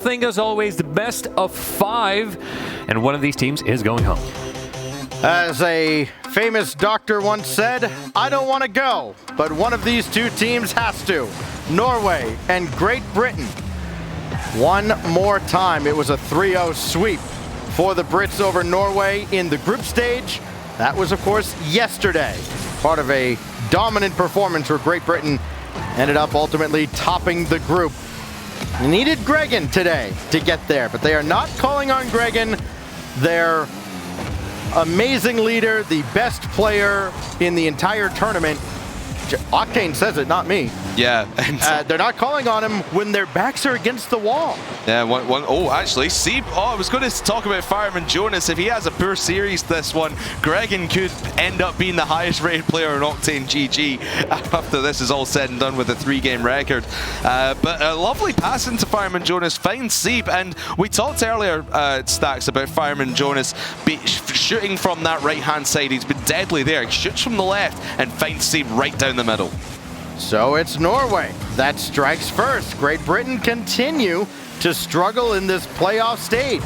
Thing as always, the best of 5, and one of these teams is going home. As a famous doctor once said, I don't want to go, but one of these two teams has to. Norway and Great Britain. One more time, it was a 3-0 sweep for the Brits over Norway in the group stage. That was, of course, yesterday. Part of a dominant performance where Great Britain ended up ultimately topping the group. Needed Gregan today to get there, but they are not calling on Gregan. Their amazing leader, the best player in the entire tournament. Octane says it, not me. Yeah. They're not calling on him when their backs are against the wall. Yeah, actually, Sieb, I was going to talk about Fireman Jonas. If he has a poor series this one, Gregan could end up being the highest rated player in Octane GG after this is all said and done with a 3-game record. But a lovely pass into Fireman Jonas, finds Sieb, and we talked earlier, Stacks, about Fireman Jonas shooting from that right-hand side. He's been deadly there. He shoots from the left and finds Sieb right down the middle. So it's Norway that strikes first. Great Britain continue to struggle in this playoff stage.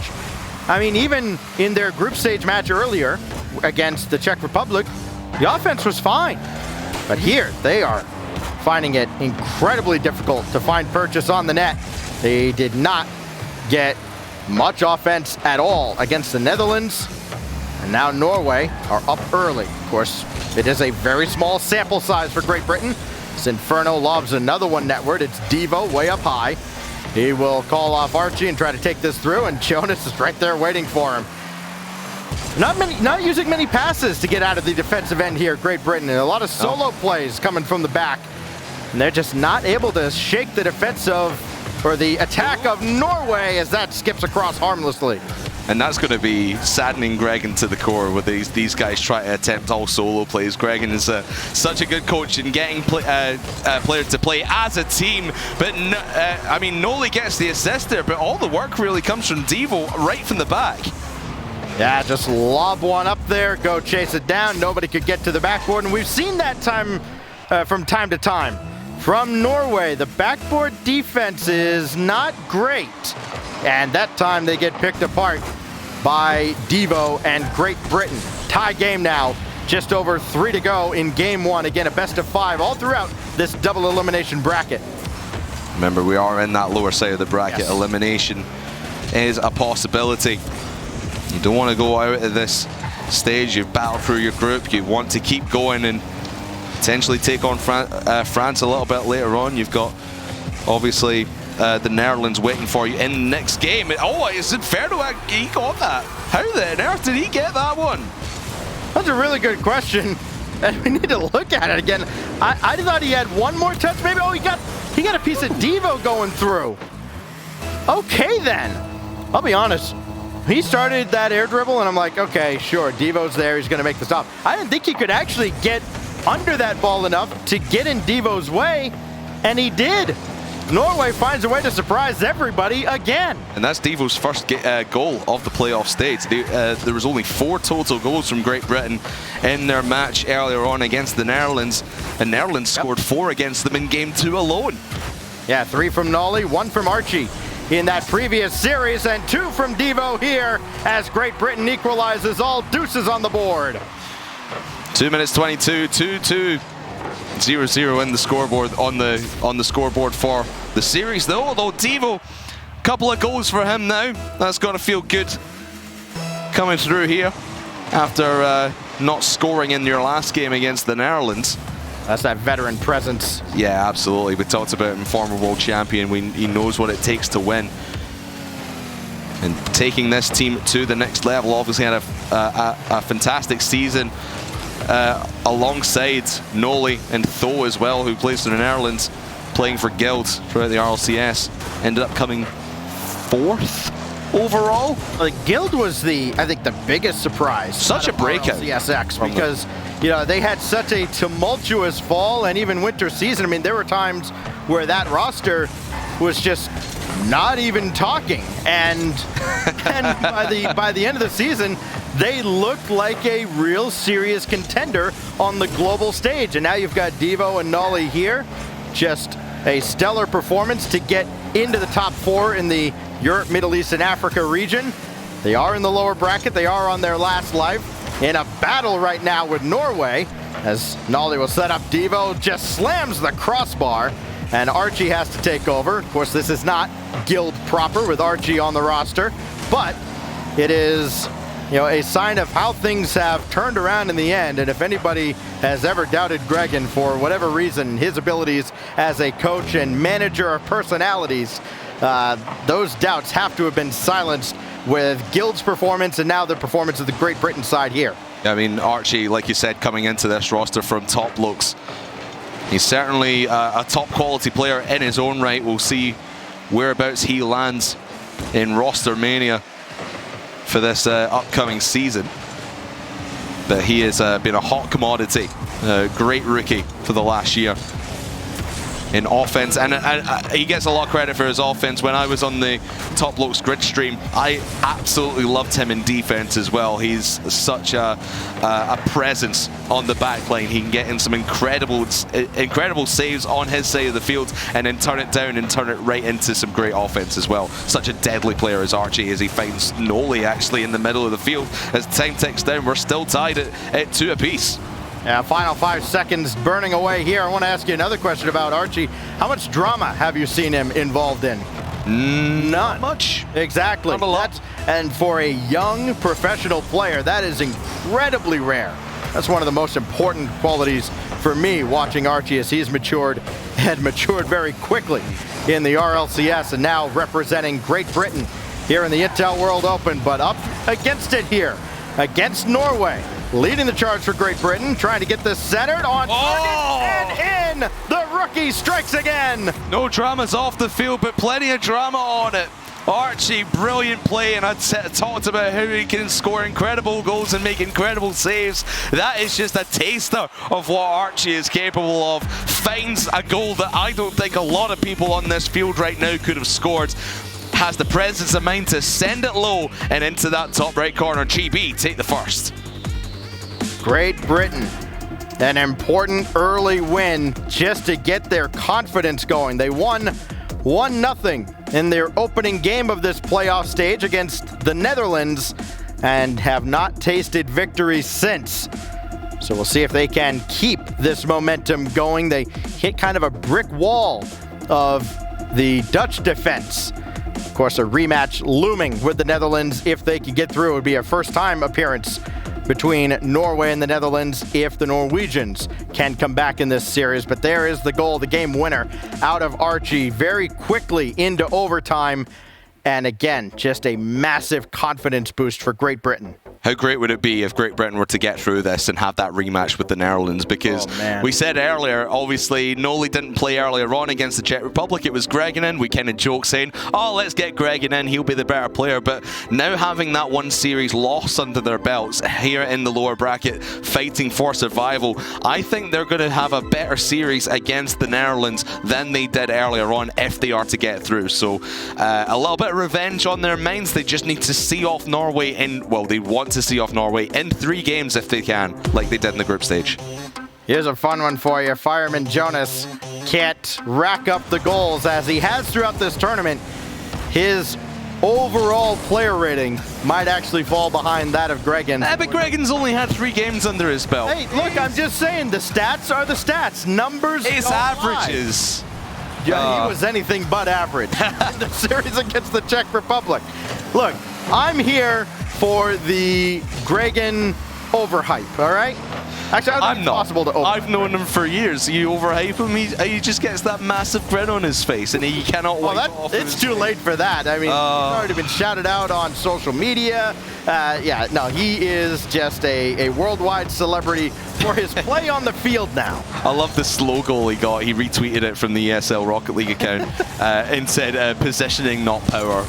I mean, even in their group stage match earlier against the Czech Republic, the offense was fine. But here, they are finding it incredibly difficult to find purchase on the net. They did not get much offense at all against the Netherlands. And now Norway are up early. Of course, it is a very small sample size for Great Britain. Inferno lobs another one netward. It's Devo way up high. He will call off Archie and try to take this through, and Jonas is right there waiting for him. Not using many passes to get out of the defensive end here, Great Britain, and a lot of solo plays coming from the back. And they're just not able to shake the defensive or the attack of Norway as that skips across harmlessly. And that's going to be saddening Gregan to the core with these guys try to attempt all solo plays. Gregan is such a good coach in getting players to play as a team. But I mean, Noli gets the assist there, but all the work really comes from Devo right from the back. Yeah, just lob one up there, go chase it down. Nobody could get to the backboard, and we've seen that from time to time. From Norway, the backboard defense is not great. And that time they get picked apart by Devo and Great Britain. Tie game now, just over 3 to go in game 1. Again, a best of 5 all throughout this double elimination bracket. Remember, we are in that lower side of the bracket. Yes. Elimination is a possibility. You don't want to go out at this stage. You've battled through your group. You want to keep going and potentially take on France a little bit later on. You've got, obviously, the Netherlands waiting for you in the next game. Oh, it's Inferno. He got that. How the earth did he get that one? That's a really good question, and we need to look at it again. I thought he had one more touch, maybe. Oh, he got a piece of Devo going through. Okay, then. I'll be honest. He started that air dribble, and I'm like, okay, sure, Devo's there. He's going to make the stop. I didn't think he could actually get under that ball enough to get in Devo's way, and he did. Norway finds a way to surprise everybody again. And that's Devo's first goal of the playoff stage. There was only 4 total goals from Great Britain in their match earlier on against the Netherlands. And Netherlands scored 4 against them in game 2 alone. Yeah, 3 from Nolly, 1 from Archie in that previous series, and 2 from Devo here as Great Britain equalizes, all deuces on the board. 2 minutes 22, 2-2. 0-0 in the scoreboard on the scoreboard for the series, though. Although Devo, couple of goals for him now. That's got to feel good coming through here after not scoring in your last game against the Netherlands. That's that veteran presence. Yeah, absolutely. We talked about him, former world champion. He knows what it takes to win. And taking this team to the next level, obviously had a fantastic season. Alongside Noli and Tho as well, who plays for the Netherlands, playing for Guild throughout the RLCS, ended up coming 4th overall. Guild was I think the biggest surprise. Such a breakout. RLCSX, because they had such a tumultuous fall and even winter season. I mean, there were times where that roster was just not even talking, and by the end of the season, they looked like a real serious contender on the global stage. And now you've got Devo and Nolly here. Just a stellar performance to get into the top 4 in the Europe, Middle East, and Africa region. They are in the lower bracket. They are on their last life in a battle right now with Norway, as Nolly will set up. Devo just slams the crossbar, and Archie has to take over. Of course, this is not guild proper with Archie on the roster, but it is, you know, a sign of how things have turned around in the end. And if anybody has ever doubted Gregan for whatever reason, his abilities as a coach and manager of personalities, those doubts have to have been silenced with Guild's performance and now the performance of the Great Britain side here. I mean, Archie, like you said, coming into this roster from top looks, he's certainly a top quality player in his own right. We'll see whereabouts he lands in roster mania for this upcoming season. But he has been a hot commodity, a great rookie for the last year in offense, and he gets a lot of credit for his offense. When I was on the Top Looks grid stream, I absolutely loved him in defense as well. He's such a presence on the back line. He can get in some incredible saves on his side of the field and then turn it down and turn it right into some great offense as well. Such a deadly player as Archie is. He finds Nolly actually in the middle of the field. As time ticks down, we're still tied at 2 apiece. Yeah, final 5 seconds burning away here. I want to ask you another question about Archie. How much drama have you seen him involved in? Not much. Exactly. Not a lot. And for a young professional player, that is incredibly rare. That's one of the most important qualities for me watching Archie, as he's matured and matured very quickly in the RLCS and now representing Great Britain here in the Intel World Open, but up against it here against Norway. Leading the charge for Great Britain, trying to get this centered on target and in. The rookie strikes again. No dramas off the field, but plenty of drama on it. Archie, brilliant play, and I'd talked about how he can score incredible goals and make incredible saves. That is just a taster of what Archie is capable of. Finds a goal that I don't think a lot of people on this field right now could have scored. Has the presence of mind to send it low and into that top right corner. GB take the first. Great Britain, an important early win just to get their confidence going. They won 1-0 in their opening game of this playoff stage against the Netherlands and have not tasted victory since. So we'll see if they can keep this momentum going. They hit kind of a brick wall of the Dutch defense. Of course, a rematch looming with the Netherlands. If they can get through, it would be a first-time appearance between Norway and the Netherlands if the Norwegians can come back in this series. But there is the goal, the game winner out of Archie very quickly into overtime. And again, just a massive confidence boost for Great Britain. How great would it be if Great Britain were to get through this and have that rematch with the Netherlands? Because we said earlier, obviously, Nolly didn't play earlier on against the Czech Republic. It was Gregan in. We kind of joked saying, oh, let's get Gregan in. He'll be the better player. But now having that one series loss under their belts here in the lower bracket, fighting for survival, I think they're going to have a better series against the Netherlands than they did earlier on if they are to get through. So a little bit of revenge on their minds. They just need to see off Norway in, well, they want to see off Norway in 3 games if they can, like they did in the group stage. Here's a fun one for you. Fireman Jonas can't rack up the goals as he has throughout this tournament. His overall player rating might actually fall behind that of Gregan. But Gregan's only had 3 games under his belt. Hey, look, I'm just saying, the stats are the stats. Numbers It's averages. Yeah, he was anything but average in the series against the Czech Republic. Look, I'm here for the Gregan overhype, all right? Actually, I don't think it's possible to overhype. I've known him for years. You overhype him, he just gets that massive grin on his face, and he cannot wipe off. It's too late for that. I mean, he's already been shouted out on social media. Yeah, no, he is just a worldwide celebrity for his play on the field now. I love the slow goal he got. He retweeted it from the ESL Rocket League account and said, positioning, not power.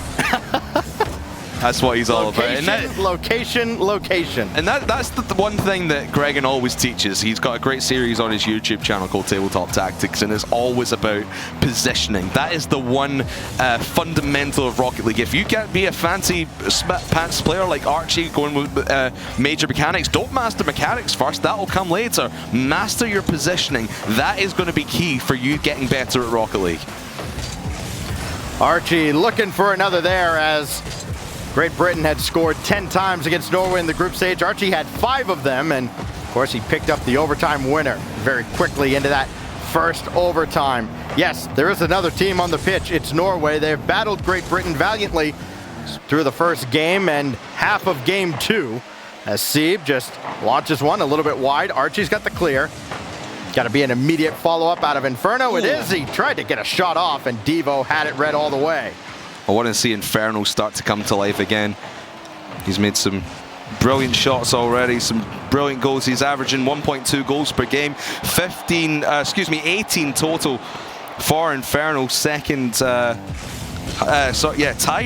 That's what he's all about. And location. And that's the one thing that Gregan always teaches. He's got a great series on his YouTube channel called Tabletop Tactics, and it's always about positioning. That is the one fundamental of Rocket League. If you can't be a fancy pants player like Archie going with major mechanics, don't master mechanics first. That will come later. Master your positioning. That is going to be key for you getting better at Rocket League. Archie looking for another there, as Great Britain had scored 10 times against Norway in the group stage. Archie had 5 of them, and of course he picked up the overtime winner very quickly into that first overtime. Yes, there is another team on the pitch. It's Norway. They've battled Great Britain valiantly through the first game and half of game 2, as Sieb just launches one a little bit wide. Archie's got the clear. Got to be an immediate follow-up out of Inferno. Ooh. It is. He tried to get a shot off, and Devo had it read all the way. I want to see Inferno start to come to life again. He's made some brilliant shots already, some brilliant goals. He's averaging 1.2 goals per game, 18 total for Inferno. Second, tied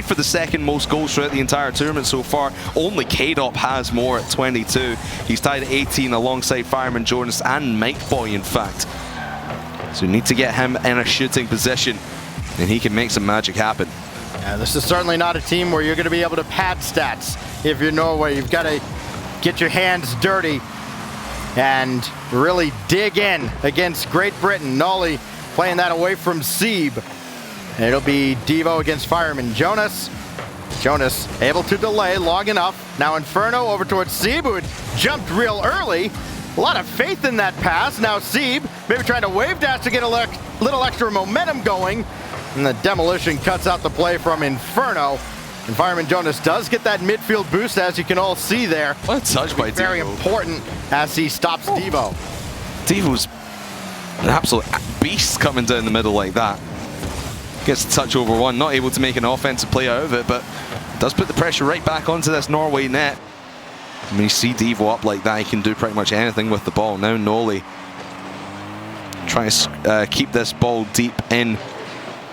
for the second most goals throughout the entire tournament so far. Only K-Dop has more at 22. He's tied at 18 alongside Fireman Jonas and Mike Boy, in fact. So we need to get him in a shooting position, and he can make some magic happen. Yeah, this is certainly not a team where you're going to be able to pad stats. If you're Norway, you've got to get your hands dirty and really dig in against Great Britain. Nolly playing that away from Sieb. And it'll be Devo against Fireman Jonas. Jonas able to delay long enough. Now Inferno over towards Sieb, who had jumped real early. A lot of faith in that pass. Now Sieb maybe trying to wave dash to get a little extra momentum going. And the demolition cuts out the play from Inferno. And Fireman Jonas does get that midfield boost, as you can all see there. What a touch by Devo. Very important as he stops Devo. Devo's an absolute beast coming down the middle like that. Gets a touch over one, not able to make an offensive play out of it, but does put the pressure right back onto this Norway net. When you see Devo up like that, he can do pretty much anything with the ball. Now Nolly trying to keep this ball deep in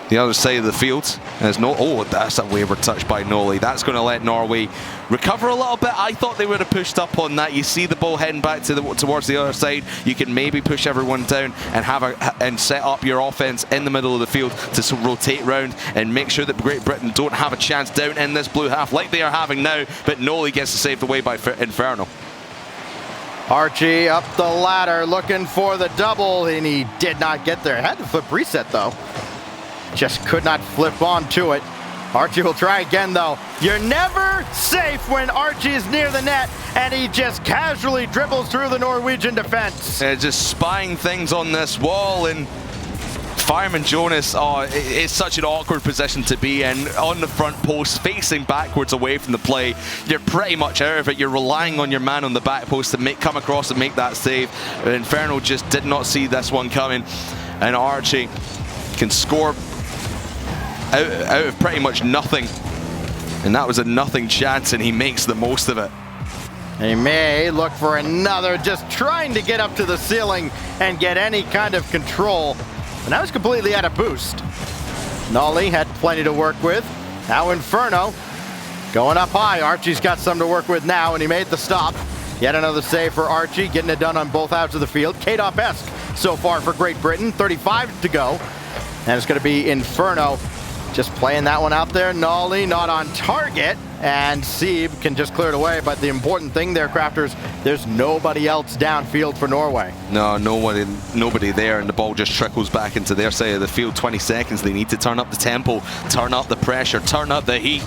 the other side of the field. There's that's a wayward touch by Nolly. That's going to let Norway recover a little bit. I thought they would have pushed up on that. You see the ball heading back towards the other side. You can maybe push everyone down and set up your offense in the middle of the field to rotate round and make sure that Great Britain don't have a chance down in this blue half like they are having now. But Nolly gets to save the way by Inferno. Archie up the ladder looking for the double, and he did not get there. Had to flip reset though. Just could not flip onto it. Archie will try again though. You're never safe when Archie is near the net, and he just casually dribbles through the Norwegian defense. Just spying things on this wall, and Fireman Jonas, it's such an awkward position to be in. On the front post, facing backwards away from the play. You're pretty much out of it. You're relying on your man on the back post to come across and make that save. Inferno just did not see this one coming, and Archie can score out of pretty much nothing, and that was a nothing chance, and he makes the most of it. He may look for another, just trying to get up to the ceiling and get any kind of control, and that was completely out of boost. Nolly had plenty to work with. Now Inferno going up high. Archie's got some to work with now, and he made the stop. Yet another save for Archie, getting it done on both halves of the field. K-Dop-esque so far for Great Britain, 35 to go, and it's going to be Inferno just playing that one out there. Nolly not on target, and Sieb can just clear it away. But the important thing there, Crafters, there's nobody else downfield for Norway. No, nobody there, and the ball just trickles back into their side of the field. 20 seconds. They need to turn up the tempo, turn up the pressure, turn up the heat,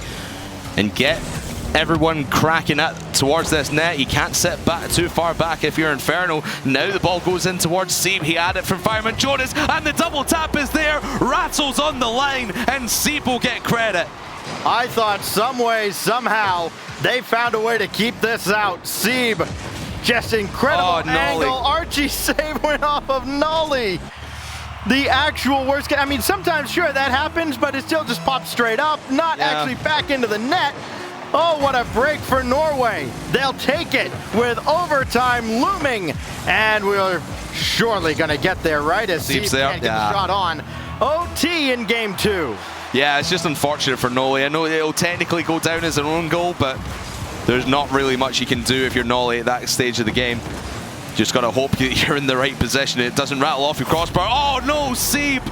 and get everyone cracking towards this net. You can't sit back too far back if you're Inferno. Now the ball goes in towards Sieb. He had it from Fireman Jonas, and the double tap is there. Rattles on the line, and Sieb will get credit. I thought some way, somehow, they found a way to keep this out. Sieb, just incredible angle. Archie save went off of Nolly. The actual worst. I mean, sometimes, sure, that happens, but it still just pops straight up, not actually back into the net. Oh, what a break for Norway. They'll take it with overtime looming. And we're surely going to get there, right? As Sieb can't get the shot on. OT in game 2. Yeah, it's just unfortunate for Nolly. I know it'll technically go down as an own goal, but there's not really much you can do if you're Nolly at that stage of the game. Just got to hope that you're in the right position. It doesn't rattle off your crossbar. Oh, no, Sieb.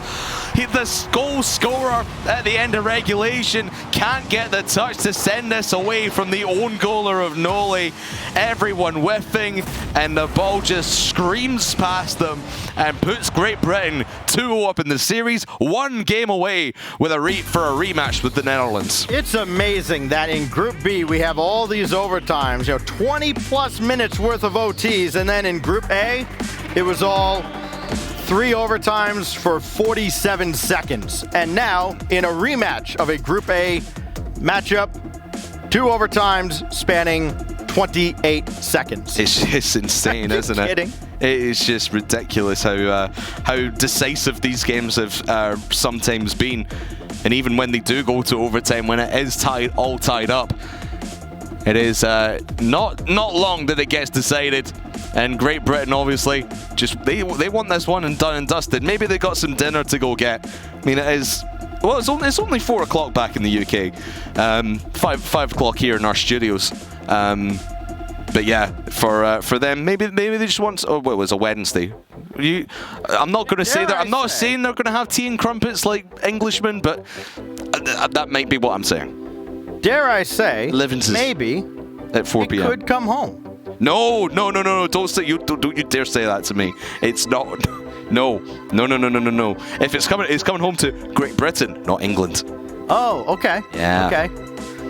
The goal scorer at the end of regulation can't get the touch to send this away from the own goaler of Norway. Everyone whiffing, and the ball just screams past them and puts Great Britain 2-0 up in the series, 1 game away with for a rematch with the Netherlands. It's amazing that in Group B we have all these overtimes, 20+ minutes worth of OTs, and then in Group A it was all 3 overtimes for 47 seconds. And now, in a rematch of a Group A matchup, 2 overtimes spanning 28 seconds. It's insane, isn't it? Kidding? It is just ridiculous how decisive these games have sometimes been. And even when they do go to overtime, when it is all tied up, it is not long that it gets decided. And Great Britain, obviously, just they want this one and done and dusted. Maybe they got some dinner to go get. I mean, it is. Well, it's only 4 o'clock back in the UK. 5 o'clock here in our studios. But yeah, for them, maybe they just want. Oh, well, it was a Wednesday. I'm not going to say that. I'm not saying they're going to have tea and crumpets like Englishmen, but that might be what I'm saying. Dare I say, Livingston's maybe at 4 p.m. could come home. No! Don't you dare say that to me. It's not. No. If it's coming home to Great Britain, not England. Oh, okay. Yeah. Okay.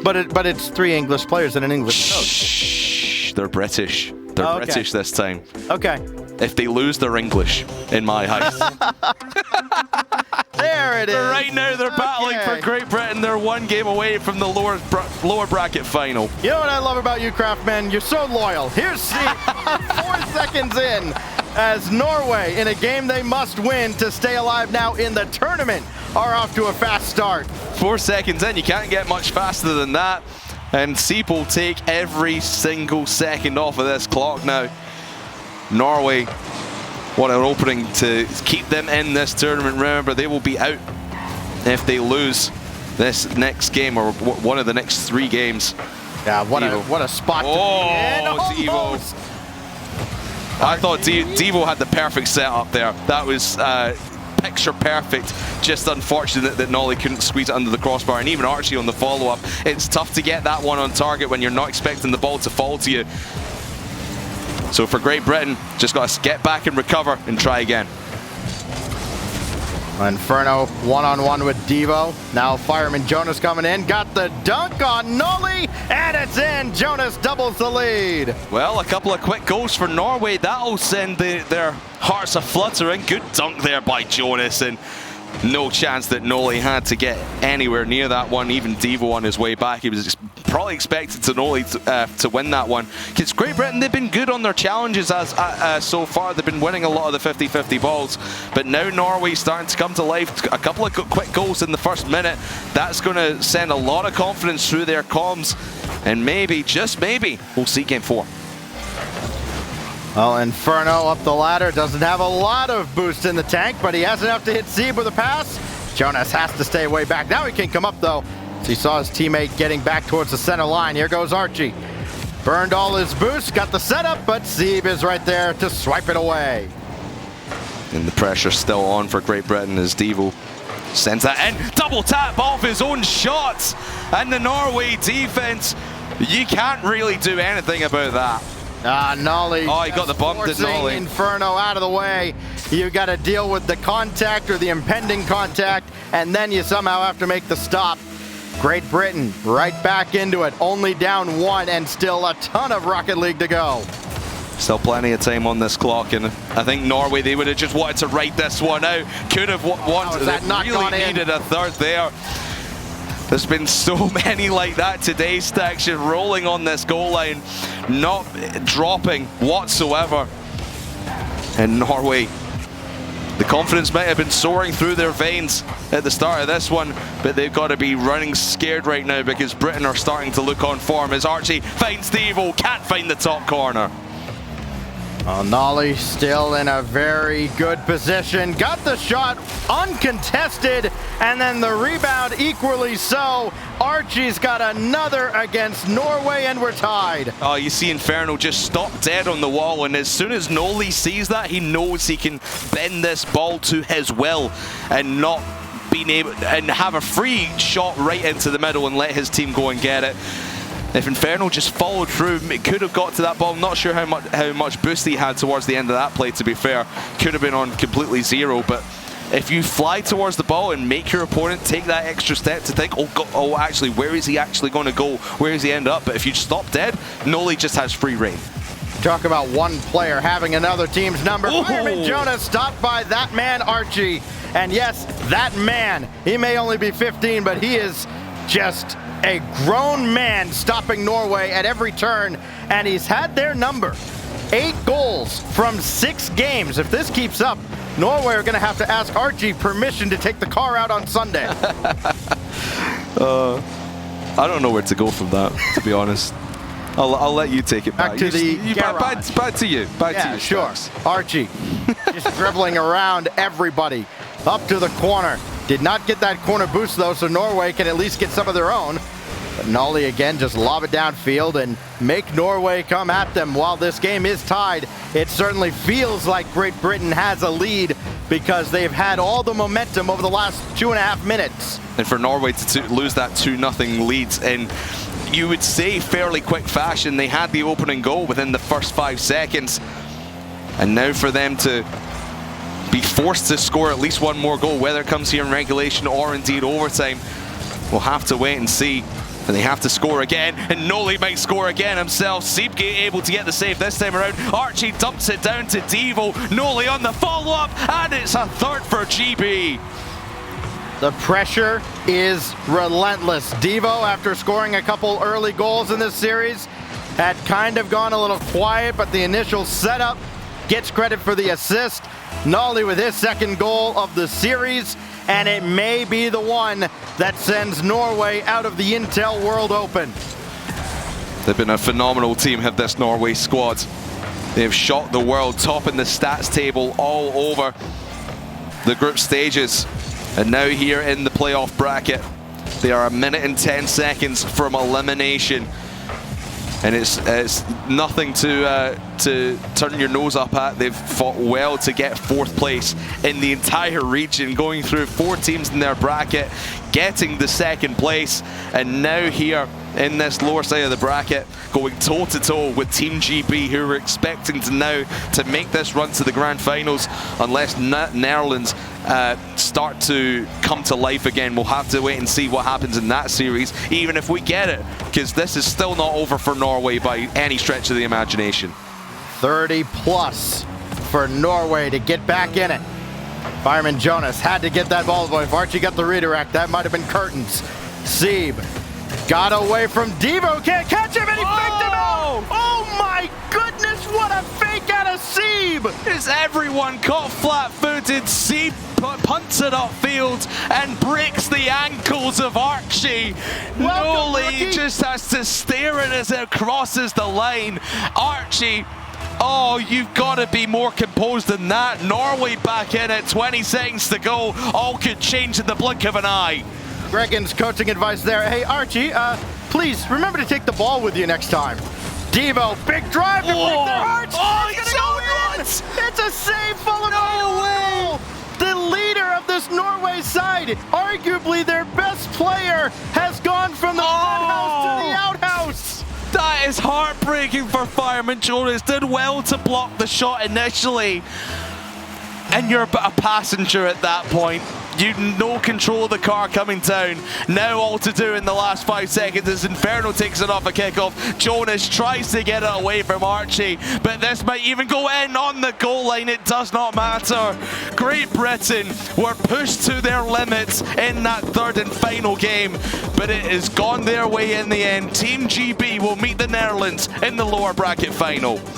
But it's 3 English players and an English coach. Shh. They're British. They're British this time. Okay. If they lose, they're English in my eyes. There it is. But right now they're battling for Great Britain. They're 1 game away from the lower bracket final. You know what I love about you, Craftman? You're so loyal. Here's Steve, 4 seconds in, as Norway, in a game they must win to stay alive now in the tournament, are off to a fast start. 4 seconds in, you can't get much faster than that. And Seep will take every single second off of this clock now. Norway, what an opening to keep them in this tournament. Remember, they will be out if they lose this next game or one of the next 3 games. Yeah, what a spot to be in. Devo. I thought Devo had the perfect setup there. That was picture perfect. Just unfortunate that Nolly couldn't squeeze it under the crossbar, and even Archie on the follow-up. It's tough to get that one on target when you're not expecting the ball to fall to you. So for Great Britain, just got to get back and recover and try again. Inferno one-on-one with Devo. Now Fireman Jonas coming in. Got the dunk on Nolly, and it's in. Jonas doubles the lead. Well, a couple of quick goals for Norway. That'll send their hearts a-fluttering. Good dunk there by Jonas, and no chance that Nolly had to get anywhere near that one. Even Devo on his way back, he was probably expected to Nolly to win that one. Because Great Britain, they've been good on their challenges so far. They've been winning a lot of the 50-50 balls. But now Norway's starting to come to life. A couple of quick goals in the first minute. That's going to send a lot of confidence through their comms. And maybe, just maybe, we'll see game 4. Well, Inferno up the ladder, doesn't have a lot of boost in the tank, but he has enough to hit Zeeb with a pass. Jonas has to stay way back. Now he can come up, though. So he saw his teammate getting back towards the center line. Here goes Archie. Burned all his boost, got the setup, but Zeeb is right there to swipe it away. And the pressure still on for Great Britain as Devo sends that in. Double tap off his own shots. And the Norway defense, you can't really do anything about that. Nolly. Oh, he got the bump, did Nolly. Inferno out of the way. You got to deal with the contact or the impending contact, and then you somehow have to make the stop. Great Britain right back into it, only down 1 and still a ton of Rocket League to go. Still plenty of time on this clock, and I think Norway, they would have just wanted to ride this one out. Could have wanted, they really needed a third there. There's been so many like that today, Stacks, just rolling on this goal line, not dropping whatsoever. And Norway, the confidence might have been soaring through their veins at the start of this one, but they've got to be running scared right now because Britain are starting to look on form as Archie finds Devo, can't find the top corner. Well, Nolly still in a very good position. Got the shot uncontested, and then the rebound equally so. Archie's got another against Norway, and we're tied. Oh, you see Inferno just stop dead on the wall, and as soon as Nolly sees that, he knows he can bend this ball to his will and not been able and have a free shot right into the middle and let his team go and get it. If Inferno just followed through, it could have got to that ball. I'm not sure how much boost he had towards the end of that play, to be fair. Could have been on completely zero, but if you fly towards the ball and make your opponent take that extra step to think, oh, actually, where is he actually going to go? Where does he end up? But if you stop dead, Noli just has free reign. Talk about one player having another team's number. Fireman Jonas stopped by that man, Archie. And yes, that man, he may only be 15, but he is just a grown man stopping Norway at every turn, and he's had their number. 8 goals from 6 games. If this keeps up, Norway are going to have to ask Archie permission to take the car out on Sunday. I don't know where to go from that, to be honest. I'll let you take it back. Back to the garage. Back to you. Back to you. Sure. Archie just dribbling around everybody up to the corner. Did not get that corner boost though, so Norway can at least get some of their own. But Nolly again just lob it downfield and make Norway come at them. While this game is tied, it certainly feels like Great Britain has a lead because they've had all the momentum over the last 2.5 minutes. And for Norway to lose that 2-0 lead in, you would say, fairly quick fashion, they had the opening goal within the first 5 seconds. And now for them to be forced to score at least one more goal, whether it comes here in regulation or indeed overtime, we'll have to wait and see. And they have to score again, and Noli might score again himself. Siebke able to get the save this time around. Archie dumps it down to Devo. Noli on the follow-up, and it's a third for GB. The pressure is relentless. Devo, after scoring a couple early goals in this series, had kind of gone a little quiet, but the initial setup gets credit for the assist. Noli with his second goal of the series, and it may be the one that sends Norway out of the Intel World Open. They've been a phenomenal team, have this Norway squad. They have shocked the world, topping the stats table all over the group stages. And now here in the playoff bracket, they are 1 minute and 10 seconds from elimination. And it's nothing to turn your nose up at. They've fought well to get 4th place in the entire region, going through 4 teams in their bracket, getting the 2nd place, and now here in this lower side of the bracket, going toe-to-toe with Team GB, who are expecting to now to make this run to the grand finals, unless Netherlands start to come to life again. We'll have to wait and see what happens in that series, even if we get it, because this is still not over for Norway by any stretch of the imagination. 30 plus for Norway to get back in it. Fireman Jonas had to get that ball, boy. If Archie got the redirect, that might have been curtains. Sieb got away from Devo, can't catch him, and he faked him out! Oh my goodness, what a fake out of Sieb! Is everyone caught flat-footed? Sieb punts it upfield and breaks the ankles of Archie. Noli just has to stare at it as it crosses the line. Archie, oh, you've got to be more composed than that. Norway back in it, 20 seconds to go. All could change in the blink of an eye. Gregan's coaching advice there. Hey, Archie, please remember to take the ball with you next time. Devo, big drive to break their hearts. Oh, it's so gonna go in. It's a save full of no way. The leader of this Norway side, arguably their best player, has gone from the outhouse to the outhouse. That is heartbreaking for Fireman Jonas. Did well to block the shot initially. And you're a passenger at that point. You no control of the car coming down. Now all to do in the last 5 seconds is Inferno takes it off a kickoff. Jonas tries to get it away from Archie, but this might even go in on the goal line. It does not matter. Great Britain were pushed to their limits in that 3rd and final game, but it has gone their way in the end. Team GB will meet the Netherlands in the lower bracket final.